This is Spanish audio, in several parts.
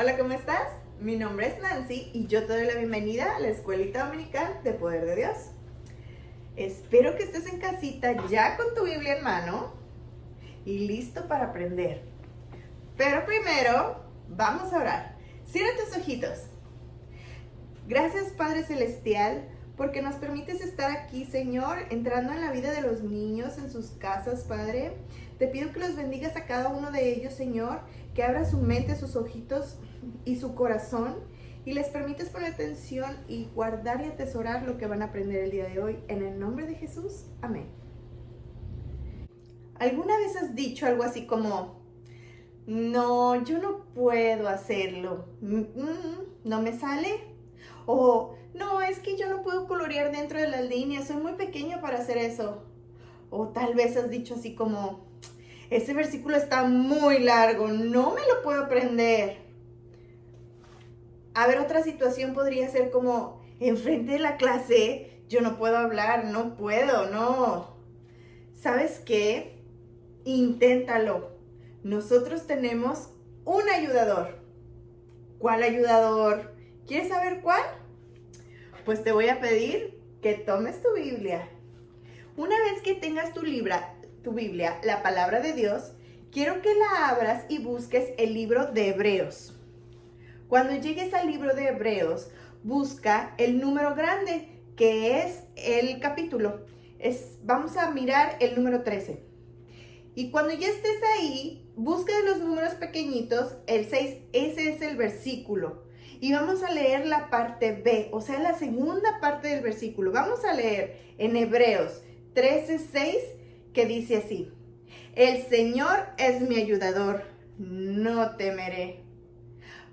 Hola, ¿cómo estás? Mi nombre es Nancy y yo te doy la bienvenida a la Escuelita Dominical de Poder de Dios. Espero que estés en casita ya con tu Biblia en mano y listo para aprender. Pero primero, vamos a orar. Cierra tus ojitos. Gracias, Padre Celestial, porque nos permites estar aquí, Señor, entrando en la vida de los niños, en sus casas, Padre. Te pido que los bendigas a cada uno de ellos, Señor, que abra su mente, sus ojitos y su corazón, y les permites poner atención y guardar y atesorar lo que van a aprender el día de hoy. En el nombre de Jesús, amén. ¿Alguna vez has dicho algo así como, no, yo no puedo hacerlo, no me sale? O, no, es que yo no puedo colorear dentro de las líneas, soy muy pequeña para hacer eso. O tal vez has dicho así como, ese versículo está muy largo, no me lo puedo aprender. A ver, otra situación podría ser como, enfrente de la clase, yo no puedo hablar, no puedo, no. ¿Sabes qué? Inténtalo. Nosotros tenemos un ayudador. ¿Cuál ayudador? ¿Quieres saber cuál? Pues te voy a pedir que tomes tu Biblia. Una vez que tengas tu Biblia, la palabra de Dios, quiero que la abras y busques el libro de Hebreos. Cuando llegues al libro de Hebreos, busca el número grande, que es el capítulo. Vamos a mirar el número 13. Y cuando ya estés ahí, busca de los números pequeñitos, el 6, ese es el versículo. Y vamos a leer la parte B, o sea, la segunda parte del versículo. Vamos a leer en Hebreos 13:6, que dice así: el Señor es mi ayudador, no temeré.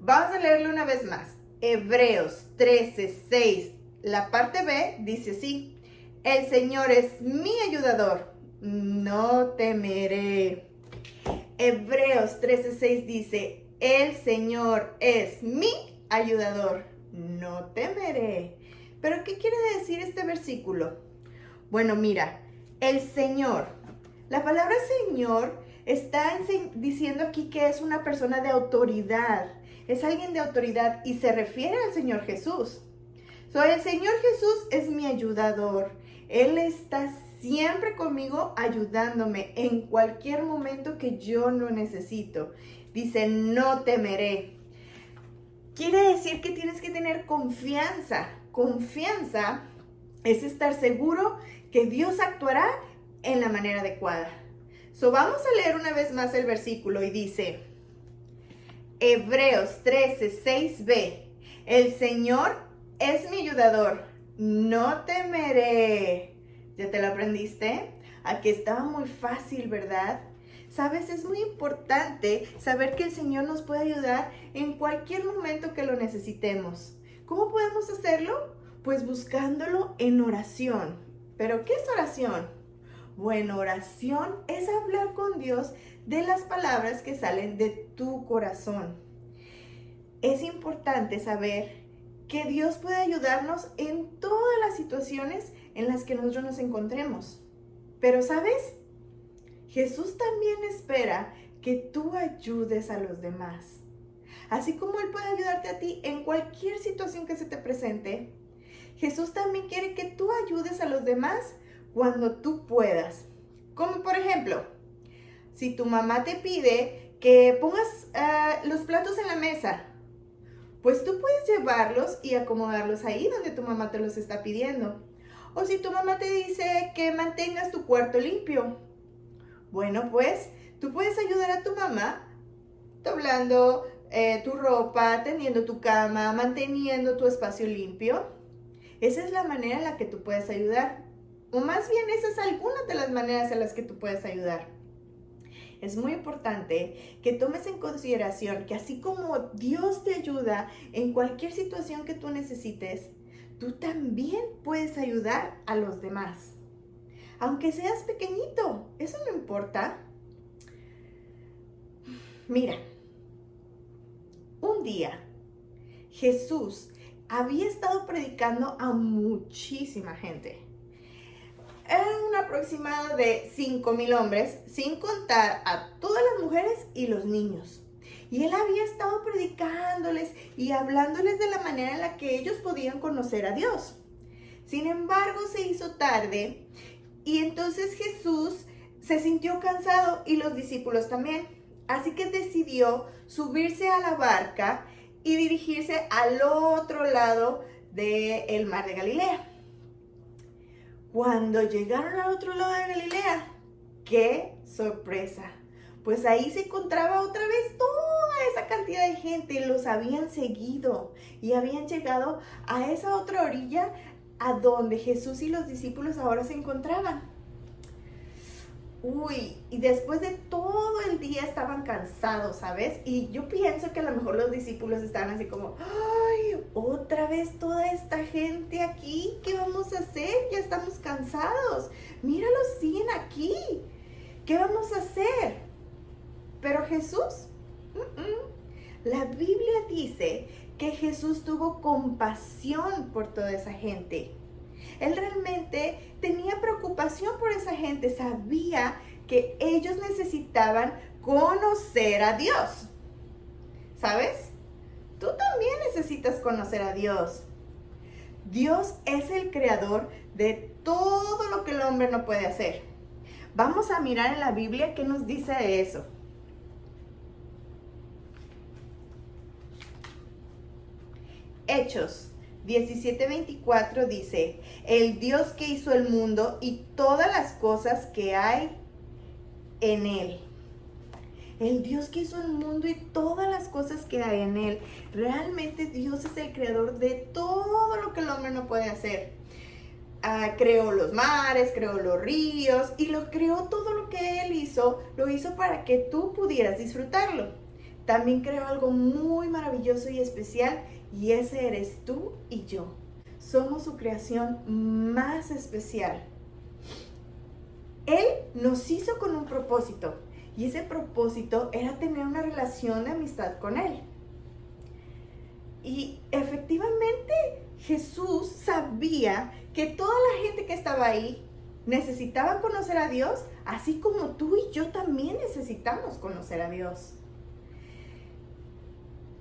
Vamos a leerlo una vez más. Hebreos 13:6, la parte B dice así: el Señor es mi ayudador, no temeré. Hebreos 13:6 dice: el Señor es mi ayudador, no temeré. ¿Pero qué quiere decir este versículo? Bueno, mira, el Señor, la palabra Señor está diciendo aquí que es una persona de autoridad, es alguien de autoridad y se refiere al Señor Jesús. El Señor Jesús es mi ayudador, Él está siempre conmigo ayudándome en cualquier momento que yo lo necesito. Dice, no temeré. Quiere decir que tienes que tener confianza. Confianza es estar seguro que Dios actuará en la manera adecuada. Vamos a leer una vez más el versículo y dice, Hebreos 13:6b, el Señor es mi ayudador, no temeré. ¿Ya te lo aprendiste? Aquí estaba muy fácil, ¿verdad? Sabes, es muy importante saber que el Señor nos puede ayudar en cualquier momento que lo necesitemos. ¿Cómo podemos hacerlo? Pues buscándolo en oración. ¿Pero qué es oración? Bueno, oración es hablar con Dios de las palabras que salen de tu corazón. Es importante saber que Dios puede ayudarnos en todas las situaciones en las que nosotros nos encontremos. Pero, ¿sabes? Jesús también espera que tú ayudes a los demás. Así como Él puede ayudarte a ti en cualquier situación que se te presente, Jesús también quiere que tú ayudes a los demás cuando tú puedas. Como por ejemplo, si tu mamá te pide que pongas los platos en la mesa, pues tú puedes llevarlos y acomodarlos ahí donde tu mamá te los está pidiendo. O si tu mamá te dice que mantengas tu cuarto limpio, bueno, pues tú puedes ayudar a tu mamá doblando tu ropa, tendiendo tu cama, manteniendo tu espacio limpio. Esa es la manera en la que tú puedes ayudar. O más bien, esa es alguna de las maneras en las que tú puedes ayudar. Es muy importante que tomes en consideración que así como Dios te ayuda en cualquier situación que tú necesites, tú también puedes ayudar a los demás. Aunque seas pequeñito, eso no importa. Mira, un día Jesús había estado predicando a muchísima gente. Era un aproximado de 5,000 hombres, sin contar a todas las mujeres y los niños. Y él había estado predicándoles y hablándoles de la manera en la que ellos podían conocer a Dios. Sin embargo, se hizo tarde y entonces Jesús se sintió cansado y los discípulos también. Así que decidió subirse a la barca y dirigirse al otro lado del mar de Galilea. Cuando llegaron al otro lado de Galilea, ¡qué sorpresa! Pues ahí se encontraba otra vez toda esa cantidad de gente. Los habían seguido y habían llegado a esa otra orilla a donde Jesús y los discípulos ahora se encontraban. Uy, y después de todo el día estaban cansados, ¿sabes? Y yo pienso que a lo mejor los discípulos estaban así como, ¡ay! Otra vez toda esta gente aquí, ¿qué vamos a hacer? Ya estamos cansados. Míralos, siguen aquí. ¿Qué vamos a hacer? Pero Jesús, la Biblia dice que Jesús tuvo compasión por toda esa gente. Él realmente tenía preocupación por esa gente, sabía que ellos necesitaban conocer a Dios. ¿Sabes? Tú también necesitas conocer a Dios. Dios es el creador de todo lo que el hombre no puede hacer. Vamos a mirar en la Biblia qué nos dice de eso. Hechos 17:24 dice, el Dios que hizo el mundo y todas las cosas que hay en él. El Dios que hizo el mundo y todas las cosas que hay en él. Realmente Dios es el creador de todo lo que el hombre no puede hacer. Creó los mares, creó los ríos y creó todo lo que él hizo, lo hizo para que tú pudieras disfrutarlo. También creó algo muy maravilloso y especial y ese eres tú y yo. Somos su creación más especial. Él nos hizo con un propósito y ese propósito era tener una relación de amistad con él. Y efectivamente Jesús sabía que toda la gente que estaba ahí necesitaba conocer a Dios, así como tú y yo también necesitamos conocer a Dios.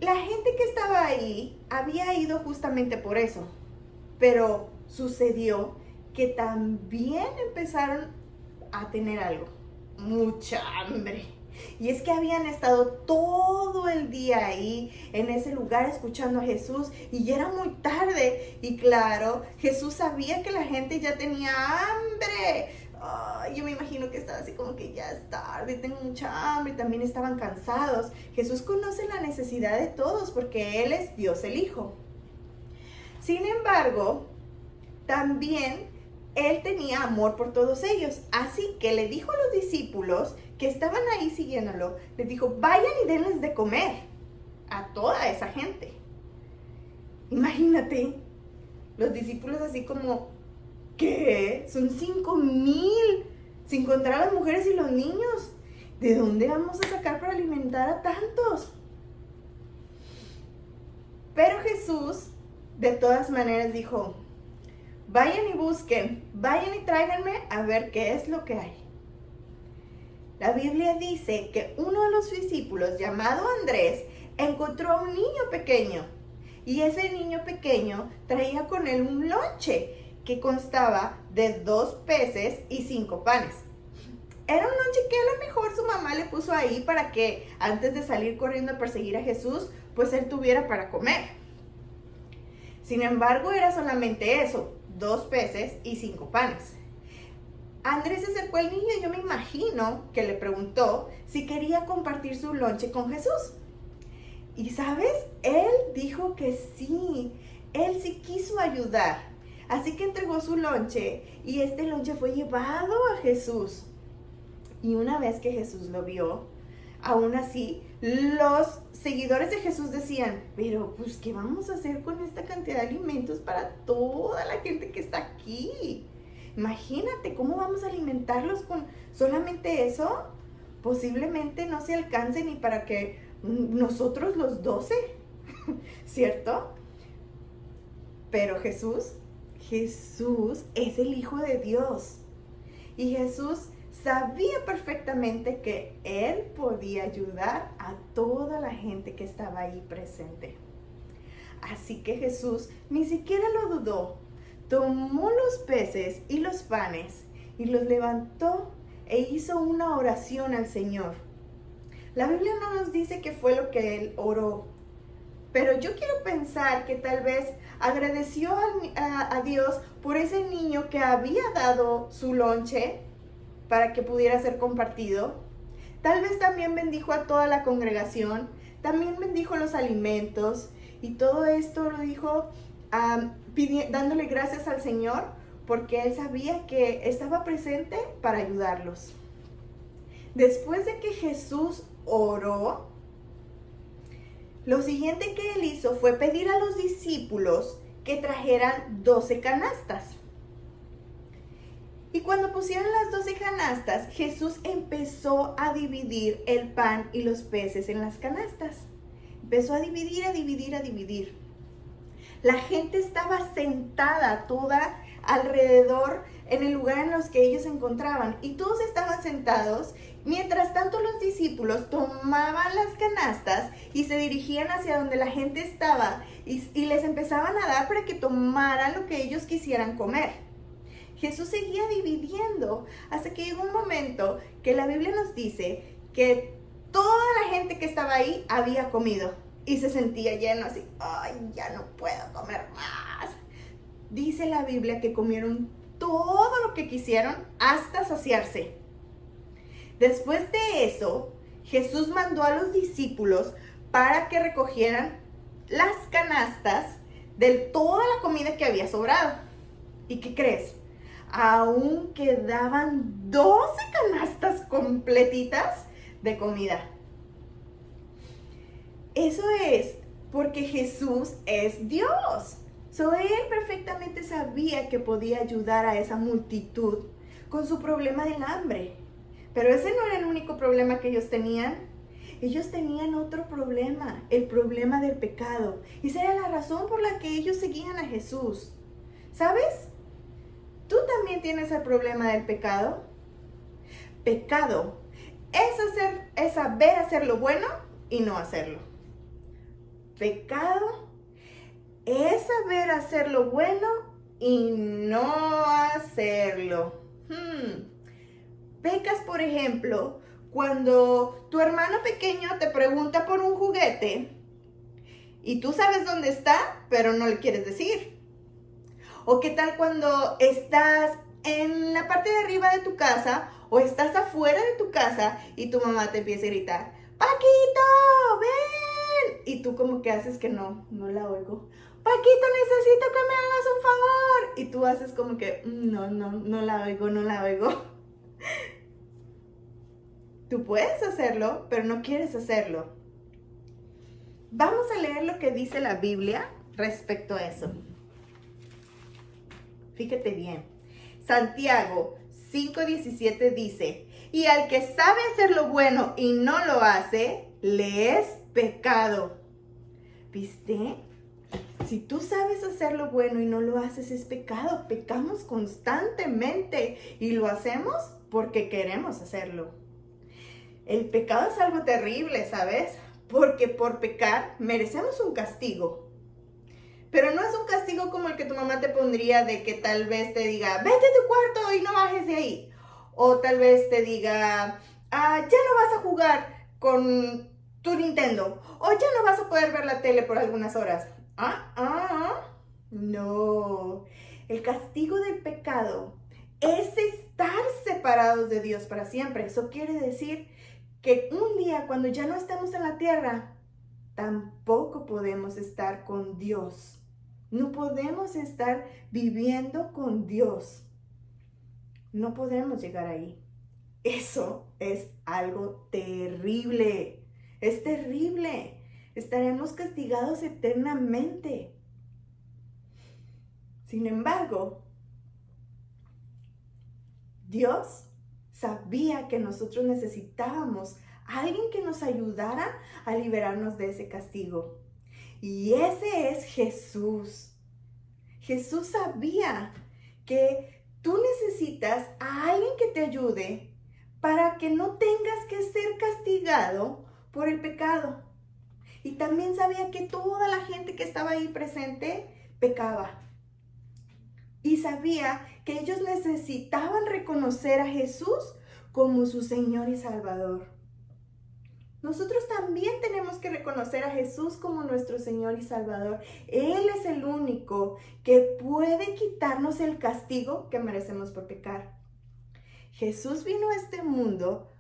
La gente que estaba ahí había ido justamente por eso, pero sucedió que también empezaron a tener algo, mucha hambre. Y es que habían estado todo el día ahí, en ese lugar, escuchando a Jesús, y ya era muy tarde. Y claro, Jesús sabía que la gente ya tenía hambre. Ay, yo me imagino que estaba así como que ya es tarde, tengo mucha hambre, también estaban cansados. Jesús conoce la necesidad de todos porque Él es Dios el Hijo. Sin embargo, también Él tenía amor por todos ellos. Así que le dijo a los discípulos que estaban ahí siguiéndolo, les dijo, vayan y denles de comer a toda esa gente. Imagínate, los discípulos así como, ¿qué? Son 5,000, sin contar a las mujeres y los niños. ¿De dónde vamos a sacar para alimentar a tantos? Pero Jesús, de todas maneras, dijo, vayan y busquen, vayan y tráiganme a ver qué es lo que hay. La Biblia dice que uno de los discípulos, llamado Andrés, encontró a un niño pequeño. Y ese niño pequeño traía con él un lonche que constaba de 2 peces y 5 panes. Era un lonche que a lo mejor su mamá le puso ahí para que antes de salir corriendo a perseguir a Jesús, pues él tuviera para comer. Sin embargo, era solamente eso, 2 peces y 5 panes. Andrés se acercó al niño y yo me imagino que le preguntó si quería compartir su lonche con Jesús. Y ¿sabes? Él dijo que sí, él sí quiso ayudar. Así que entregó su lonche y este lonche fue llevado a Jesús. Y una vez que Jesús lo vio, aún así, los seguidores de Jesús decían, pero pues, ¿qué vamos a hacer con esta cantidad de alimentos para toda la gente que está aquí? Imagínate, ¿cómo vamos a alimentarlos con solamente eso? Posiblemente no se alcance ni para que nosotros los 12, ¿cierto? Pero Jesús es el Hijo de Dios. Y Jesús sabía perfectamente que él podía ayudar a toda la gente que estaba ahí presente. Así que Jesús ni siquiera lo dudó. Tomó los peces y los panes y los levantó e hizo una oración al Señor. La Biblia no nos dice qué fue lo que él oró, pero yo quiero pensar que tal vez agradeció a Dios por ese niño que había dado su lonche para que pudiera ser compartido. Tal vez también bendijo a toda la congregación, también bendijo los alimentos, y todo esto lo dijo dándole gracias al Señor porque él sabía que estaba presente para ayudarlos. Después de que Jesús oró, lo siguiente que él hizo fue pedir a los discípulos que trajeran 12 canastas. Y cuando pusieron las 12 canastas, Jesús empezó a dividir el pan y los peces en las canastas. Empezó a dividir, a dividir, a dividir. La gente estaba sentada toda alrededor en el lugar en los que ellos se encontraban. Y todos estaban sentados. Mientras tanto, los discípulos tomaban las canastas y se dirigían hacia donde la gente estaba. Y les empezaban a dar para que tomaran lo que ellos quisieran comer. Jesús seguía dividiendo hasta que llegó un momento que la Biblia nos dice que toda la gente que estaba ahí había comido y se sentía lleno así, ay, ya no puedo comer más. Dice la Biblia que comieron todo lo que quisieron hasta saciarse. Después de eso, Jesús mandó a los discípulos para que recogieran las canastas de toda la comida que había sobrado. ¿Y qué crees? Aún quedaban 12 canastas completitas de comida. Eso es porque Jesús es Dios. Él perfectamente sabía que podía ayudar a esa multitud con su problema del hambre. Pero ese no era el único problema que ellos tenían. Ellos tenían otro problema, el problema del pecado. Y esa era la razón por la que ellos seguían a Jesús. ¿Sabes? ¿Tú también tienes el problema del pecado? Pecado es saber hacer lo bueno y no hacerlo. Pecado es saber hacer lo bueno y no hacerlo. Pecas, por ejemplo, cuando tu hermano pequeño te pregunta por un juguete y tú sabes dónde está, pero no le quieres decir. ¿O qué tal cuando estás en la parte de arriba de tu casa o estás afuera de tu casa y tu mamá te empieza a gritar, ¡Paquito, ven! Y tú como que haces que no la oigo. ¡Paquito, necesito que me hagas un favor! Y tú haces como que, no la oigo. Tú puedes hacerlo, pero no quieres hacerlo. Vamos a leer lo que dice la Biblia respecto a eso. Fíjate bien. Santiago 5:17 dice, y al que sabe hacer lo bueno y no lo hace, le es pecado. ¿Viste? Si tú sabes hacer lo bueno y no lo haces, es pecado. Pecamos constantemente y lo hacemos porque queremos hacerlo. El pecado es algo terrible, ¿sabes? Porque por pecar merecemos un castigo. Pero no es un castigo como el que tu mamá te pondría de que tal vez te diga, vete a tu cuarto y no bajes de ahí. O tal vez te diga, ya no vas a jugar con tu Nintendo. O ya no vas a poder ver la tele por algunas horas. No. El castigo del pecado es estar separados de Dios para siempre. Eso quiere decir que un día cuando ya no estemos en la tierra, tampoco podemos estar con Dios. No podemos estar viviendo con Dios. No podemos llegar ahí. Eso es algo terrible. Es terrible. Estaremos castigados eternamente. Sin embargo, Dios sabía que nosotros necesitábamos a alguien que nos ayudara a liberarnos de ese castigo. Y ese es Jesús. Jesús sabía que tú necesitas a alguien que te ayude para que no tengas que ser castigado por el pecado. Y también sabía que toda la gente que estaba ahí presente pecaba. Y sabía que ellos necesitaban reconocer a Jesús como su Señor y Salvador. Nosotros también tenemos que reconocer a Jesús como nuestro Señor y Salvador. Él es el único que puede quitarnos el castigo que merecemos por pecar. Jesús vino a este mundo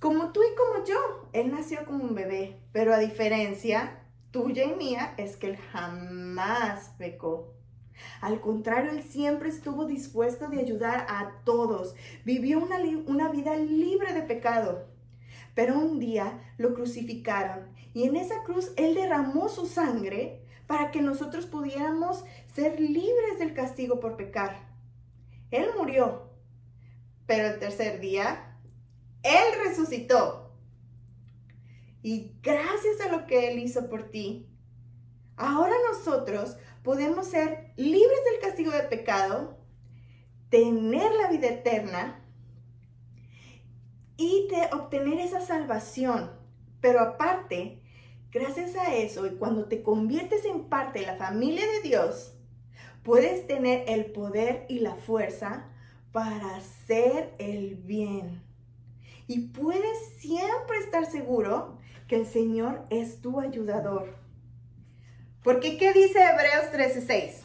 como tú y como yo. Él nació como un bebé, pero a diferencia tuya y mía es que Él jamás pecó. Al contrario, Él siempre estuvo dispuesto de ayudar a todos. Vivió una vida libre de pecado. Pero un día lo crucificaron y en esa cruz Él derramó su sangre para que nosotros pudiéramos ser libres del castigo por pecar. Él murió, pero el tercer día Él resucitó. Y gracias a lo que Él hizo por ti, ahora nosotros podemos ser libres del castigo de pecado, tener la vida eterna y de obtener esa salvación. Pero aparte, gracias a eso, y cuando te conviertes en parte de la familia de Dios, puedes tener el poder y la fuerza para hacer el bien. Y puedes siempre estar seguro que el Señor es tu ayudador. Porque ¿qué dice Hebreos 13:6?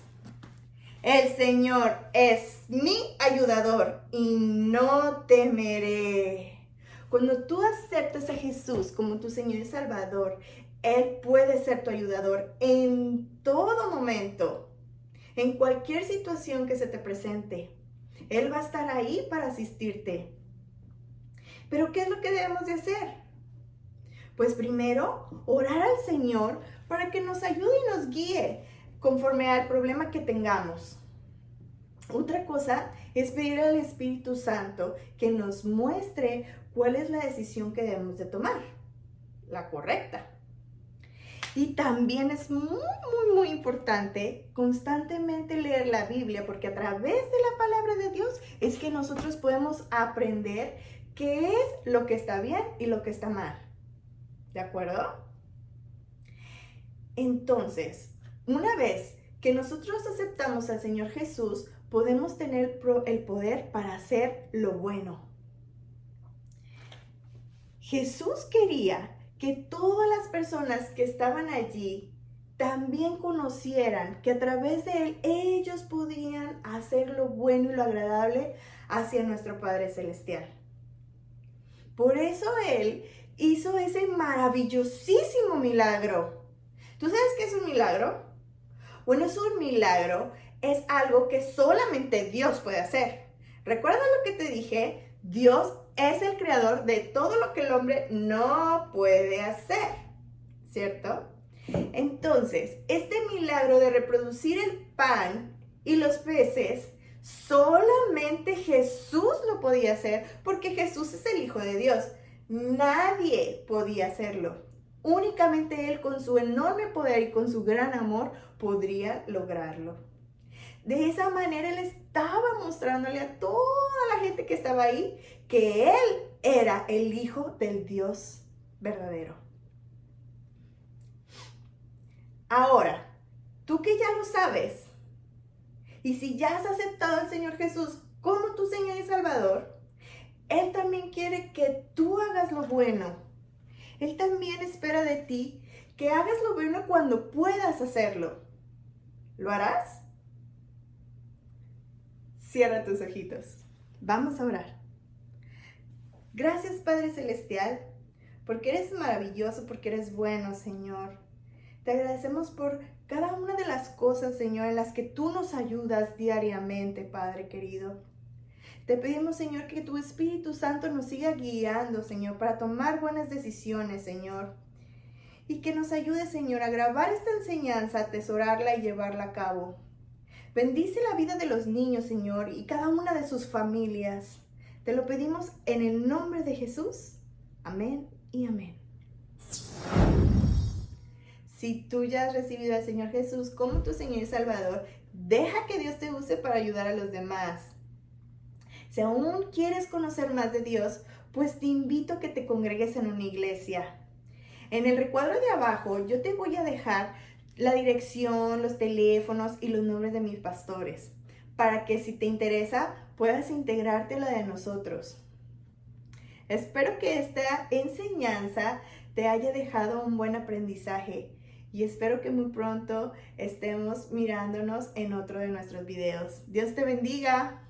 El Señor es mi ayudador y no temeré. Cuando tú aceptas a Jesús como tu Señor y Salvador, Él puede ser tu ayudador en todo momento, en cualquier situación que se te presente. Él va a estar ahí para asistirte. Pero ¿qué es lo que debemos de hacer? Pues primero, orar al Señor para que nos ayude y nos guíe conforme al problema que tengamos. Otra cosa es pedir al Espíritu Santo que nos muestre cuál es la decisión que debemos de tomar, la correcta. Y también es muy importante constantemente leer la Biblia, porque a través de la palabra de Dios es que nosotros podemos aprender qué es lo que está bien y lo que está mal. ¿De acuerdo? Entonces, una vez que nosotros aceptamos al Señor Jesús, podemos tener el poder para hacer lo bueno. Jesús quería que todas las personas que estaban allí también conocieran que a través de Él ellos podían hacer lo bueno y lo agradable hacia nuestro Padre Celestial. Por eso Él hizo ese maravillosísimo milagro. ¿Tú sabes qué es un milagro? Bueno, es un milagro, es algo que solamente Dios puede hacer. ¿Recuerda lo que te dije? Dios es el creador de todo lo que el hombre no puede hacer, ¿cierto? Entonces, este milagro de reproducir el pan y los peces, solamente Jesús lo podía hacer porque Jesús es el Hijo de Dios. Nadie podía hacerlo. Únicamente Él, con su enorme poder y con su gran amor, podría lograrlo. De esa manera Él estaba mostrándole a toda la gente que estaba ahí que Él era el Hijo del Dios verdadero. Ahora, tú que ya lo sabes, y si ya has aceptado al Señor Jesús como tu Señor y Salvador, Él también quiere que tú hagas lo bueno. Él también espera de ti que hagas lo bueno cuando puedas hacerlo. ¿Lo harás? Cierra tus ojitos. Vamos a orar. Gracias, Padre Celestial, porque eres maravilloso, porque eres bueno, Señor. Te agradecemos por cada una de las cosas, Señor, en las que tú nos ayudas diariamente, Padre querido. Te pedimos, Señor, que tu Espíritu Santo nos siga guiando, Señor, para tomar buenas decisiones, Señor. Y que nos ayude, Señor, a grabar esta enseñanza, a atesorarla y llevarla a cabo. Bendice la vida de los niños, Señor, y cada una de sus familias. Te lo pedimos en el nombre de Jesús. Amén y amén. Si tú ya has recibido al Señor Jesús como tu Señor y Salvador, deja que Dios te use para ayudar a los demás. Si aún quieres conocer más de Dios, pues te invito a que te congregues en una iglesia. En el recuadro de abajo yo te voy a dejar la dirección, los teléfonos y los nombres de mis pastores, para que si te interesa puedas integrarte a la de nosotros. Espero que esta enseñanza te haya dejado un buen aprendizaje y espero que muy pronto estemos mirándonos en otro de nuestros videos. Dios te bendiga.